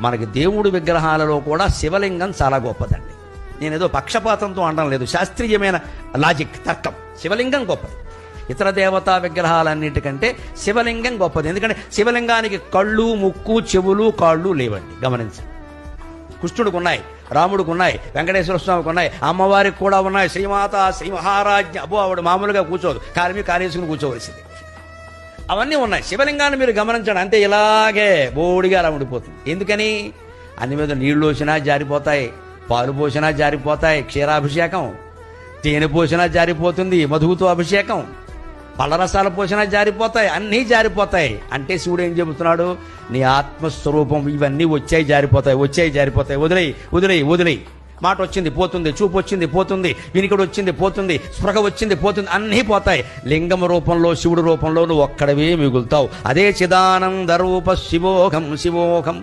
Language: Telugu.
మనకి దేవుడి విగ్రహాలలో కూడా శివలింగం చాలా గొప్పదండి. నేనేదో పక్షపాతంతో అనడం లేదు, శాస్త్రీయమైన లాజిక్, తర్కం. శివలింగం గొప్పది. ఇతర దేవతా విగ్రహాలన్నిటికంటే శివలింగం గొప్పది. ఎందుకంటే శివలింగానికి కళ్ళు, ముక్కు, చెవులు, కాళ్ళు లేవండి. గమనించండి. కృష్ణుడికి ఉన్నాయి, రాముడికి ఉన్నాయి, వెంకటేశ్వర స్వామికి ఉన్నాయి, అమ్మవారికి కూడా ఉన్నాయి. శ్రీమాత, శ్రీ మహారాజ్ఞ. అబ్బో, ఆవిడ మామూలుగా కూర్చోదు, కాలేసుకుని కూర్చోవలసింది. అవన్నీ ఉన్నాయి. శివలింగాన్ని మీరు గమనించండి, అంతే ఇలాగే బోడిగా అలా ఉండిపోతుంది. ఎందుకని? అన్ని మీద నీళ్లు పోసినా జారిపోతాయి, పాలు పోసినా జారిపోతాయి, క్షీరాభిషేకం, తేనె పోసినా జారిపోతుంది, మధువుతో అభిషేకం, పళ్ళరసాలు పోసినా జారిపోతాయి, అన్నీ జారిపోతాయి. అంటే శివుడు ఏం చెబుతున్నాడు? నీ ఆత్మస్వరూపం ఇవన్నీ వచ్చాయి జారిపోతాయి, వచ్చాయి జారిపోతాయి, వదిలేయి వదిలేయి వదిలేయి. మాట వచ్చింది పోతుంది, చూపు వచ్చింది పోతుంది, వినికిడి వచ్చింది పోతుంది, స్పృహ వచ్చింది పోతుంది, అన్నీ పోతాయి. లింగం రూపంలో, శివుడు రూపంలో నువ్వు ఒక్కడవే మిగులుతావు. అదే చిదానంద రూప శివోహం శివోహం.